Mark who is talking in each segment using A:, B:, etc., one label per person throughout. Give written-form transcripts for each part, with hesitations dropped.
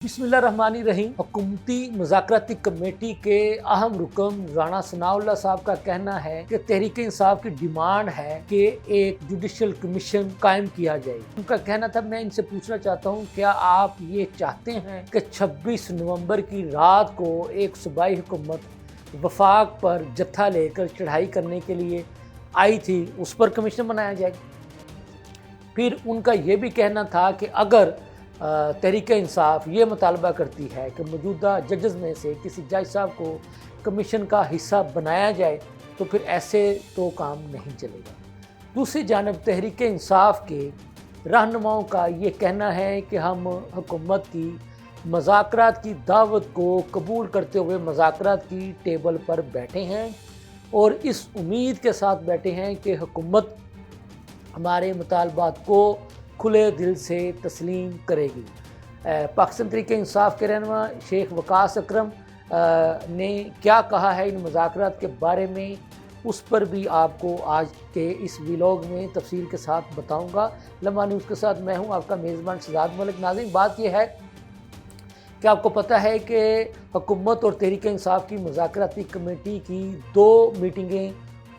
A: बिस्मिल्लाहिर्रहमानिर्रहीम। हुकूमती मुज़ाकराती कमेटी के अहम रुकन राणा सनाउल्लाह साहब का कहना है कि तहरीक इंसाफ की डिमांड है कि एक जुडिशल कमीशन कायम किया जाए। उनका कहना था, मैं इनसे पूछना चाहता हूँ, क्या आप ये चाहते हैं कि 26 नवंबर की रात को एक सूबाई हुकूमत वफाक पर जत्था लेकर चढ़ाई करने के लिए आई थी, उस पर कमीशन बनाया जाएगा? फिर उनका ये भी कहना था कि अगर तहरीक इंसाफ ये मुतालबा करती है कि मौजूदा जजेस में से किसी जज साहब को कमीशन का हिस्सा बनाया जाए तो फिर ऐसे तो काम नहीं चलेगा। दूसरी जानब तहरीक इंसाफ के रहनुमाओं का ये कहना है कि हम हुकूमत की मुज़ाकरात की दावत को कबूल करते हुए मुज़ाकरात की टेबल पर बैठे हैं और इस उम्मीद के साथ बैठे हैं कि हुकूमत हमारे मुतालबात को खुले दिल से तस्लीम करेगी। पाकिस्तान तहरीक इंसाफ के रहनुमा शेख वकास अकरम ने क्या कहा है इन मुज़ाकरात के बारे में, उस पर भी आपको आज के इस व्लॉग में तफसील के साथ बताऊंगा। लम्हा न्यूज़ के साथ मैं हूं आपका मेज़बान शहजाद मलिक। नाज़रीन, बात यह है कि आपको पता है कि हुकूमत और तहरीक इंसाफ की मुज़ाकराती कमेटी की 2 मीटिंगें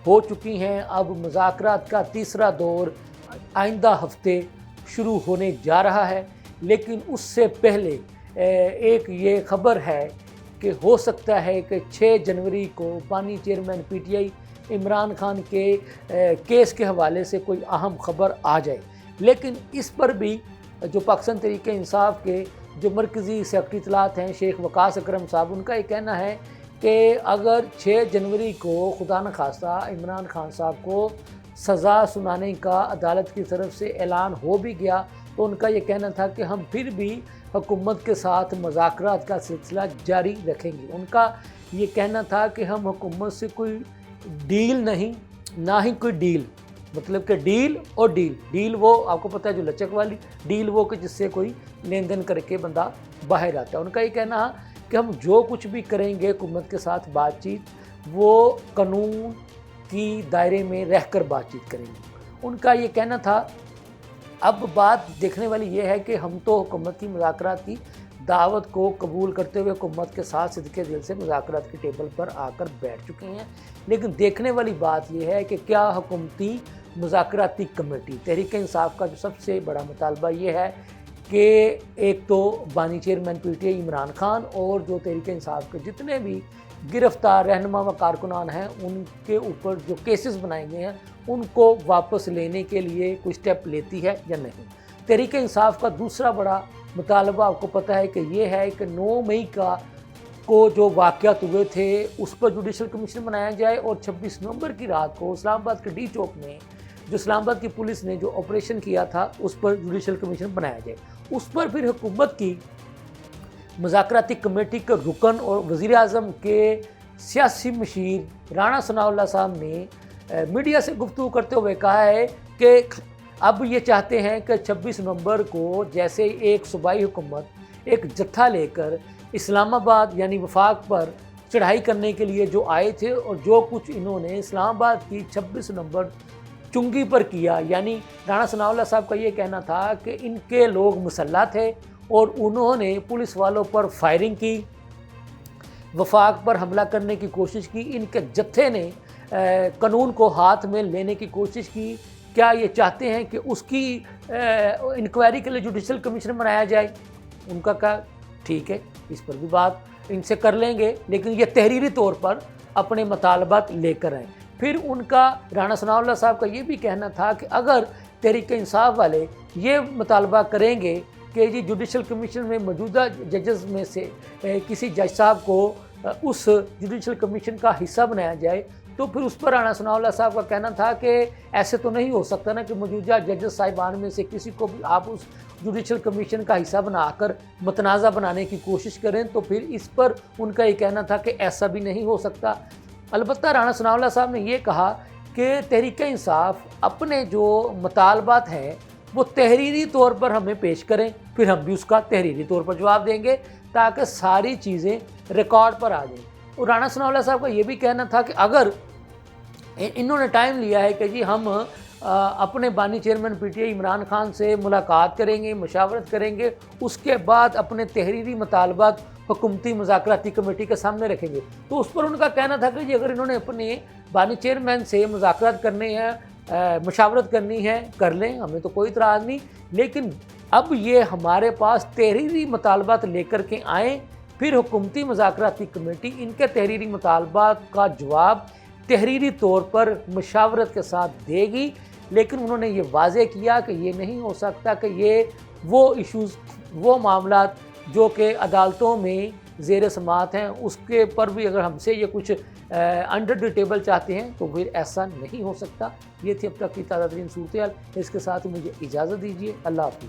A: हो चुकी हैं। अब मुज़ाकरात का तीसरा दौर आइंदा हफ्ते शुरू होने जा रहा है, लेकिन उससे पहले एक ये खबर है कि हो सकता है कि 6 जनवरी को बानी चेयरमैन पीटीआई इमरान खान के केस के हवाले से कोई अहम खबर आ जाए। लेकिन इस पर भी जो पाकिस्तान तहरीक इंसाफ के जो मरकज़ी सेक्रेटरी इत्तलात हैं शेख वकास अकरम साहब, उनका ये कहना है कि अगर 6 जनवरी को खुदा न खास्ता इमरान खान साहब को सज़ा सुनाने का अदालत की तरफ से ऐलान हो भी गया तो उनका ये कहना था कि हम फिर भी हुकूमत के साथ मुज़ाकरात का सिलसिला जारी रखेंगे। उनका ये कहना था कि हम हुकूमत से कोई डील नहीं, ना ही कोई डील, मतलब कि डील और डील वो आपको पता है जो लचक वाली डील, वो कि जिससे कोई लेन देन करके बंदा बाहर आता है। उनका ये कहना कि हम जो कुछ भी करेंगे हुकूमत के साथ बातचीत, वो कानून की दायरे में रहकर बातचीत करेंगे। उनका ये कहना था। अब बात देखने वाली ये है कि हम तो हुकूमत की मुज़ाकरात की दावत को कबूल करते हुए हुकूमत के साथ सिद्के दिल से मुज़ाकरात की टेबल पर आकर बैठ चुके हैं, लेकिन देखने वाली बात यह है कि क्या हुकूमती मुज़ाकराती कमेटी तहरीक इंसाफ का जो सबसे बड़ा मुतालबा ये है कि एक तो बानी चेयरमैन पीटीआई इमरान खान और जो तहरीक इंसाफ के जितने भी गिरफ्तार रहनुमा व कारकुनान हैं उनके ऊपर जो केसेस बनाए गए हैं उनको वापस लेने के लिए कोई स्टेप लेती है या नहीं। तहरीक इंसाफ का दूसरा बड़ा मुतालबा आपको पता है कि ये है कि 9 मई को जो वाक़यात हुए थे उस पर जुडिशल कमीशन बनाया जाए और 26 नवंबर की रात को इस्लामाबाद के डी चौक में जो इस्लामाबाद की पुलिस ने जो ऑपरेशन किया था उस पर जुडिशल कमीशन बनाया जाए। उस पर फिर हुकूमत की मुज़ाकराती कमेटी के रुकन और वज़ीर आज़म के सियासी मशीर राणा सनाउल्लाह साहब ने मीडिया से गुफ्तगू करते हुए कहा है कि अब ये चाहते हैं कि 26 नवंबर को जैसे एक सूबाई हुकूमत एक जत्था लेकर इस्लामाबाद यानी वफाक पर चढ़ाई करने के लिए जो आए थे और जो कुछ इन्होंने इस्लामाबाद की 26 नवंबर चुंगी पर किया, यानी राणा सनाउल्लाह साहब का ये कहना था कि इनके लोग मुसल्लह थे और उन्होंने पुलिस वालों पर फायरिंग की, वफाक पर हमला करने की कोशिश की, इनके जत्थे ने कानून को हाथ में लेने की कोशिश की। क्या ये चाहते हैं कि उसकी इंक्वायरी के लिए जुडिशल कमीशन बनाया जाए? उनका कहा ठीक है, इस पर भी बात इनसे कर लेंगे, लेकिन ये तहरीरी तौर पर अपने मुतालबात लेकर आए। फिर उनका राणा सनाउल्लाह साहब का ये भी कहना था कि अगर तहरीक इंसाफ वाले ये मुतालबा करेंगे कि जी जुडिशल कमीशन में मौजूदा जजेस में से किसी जज साहब को उस जुडिशल कमीशन का हिस्सा बनाया जाए, तो फिर उस पर राणा सनाउल्लाह साहब का कहना था कि ऐसे तो नहीं हो सकता ना कि मौजूदा जजेस साहिबान में से किसी को भी आप उस जुडिशल कमीशन का हिस्सा बनाकर मतनाज़ा बनाने की कोशिश करें। तो फिर इस पर उनका ये कहना था कि ऐसा भी नहीं हो सकता। अलबत्ता राणा सनाउल्लाह साहब ने ये कहा कि तहरीक इंसाफ अपने जो मुतालबात हैं वो तहरीरी तौर पर हमें पेश करें, फिर हम भी उसका तहरीरी तौर पर जवाब देंगे ताकि सारी चीज़ें रिकॉर्ड पर आ जाएं। और राणा सनाउल्लाह साहब का ये भी कहना था कि अगर इन्होंने टाइम लिया है कि जी हम اپنے بانی chairman P T I Imran Khan سے ملاقات کریں گے، مشاورت کریں گے، اس کے بعد اپنے تحریری مطالبات حکومتی مذاکراتی کمیٹی کے سامنے رکھیں گے۔ تو اس پر ان کا کہنا تھا کہ اگر انہوں نے اپنے بانی چیئرمین سے مذاکرات کرنے ہیں، مشاورت کرنی ہے، کر لیں، ہمیں تو کوئی اعتراض نہیں، لیکن اب یہ ہمارے پاس تحریری مطالبات لے کر کے آئیں، پھر حکومتی مذاکراتی کمیٹی ان کے تحریری مطالبات کا جواب تحریری طور پر مشاورت کے ساتھ دے گی۔ لیکن انہوں نے یہ واضح کیا کہ یہ نہیں ہو سکتا کہ یہ وہ ایشوز، وہ معاملات جو کہ عدالتوں میں زیر سماعت ہیں، اس کے پر بھی اگر ہم سے یہ کچھ انڈر دی ٹیبل چاہتے ہیں تو پھر ایسا نہیں ہو سکتا۔ یہ تھی اب تک کی تازہ ترین صورتحال۔ اس کے ساتھ مجھے اجازت دیجیے، اللہ حافظ۔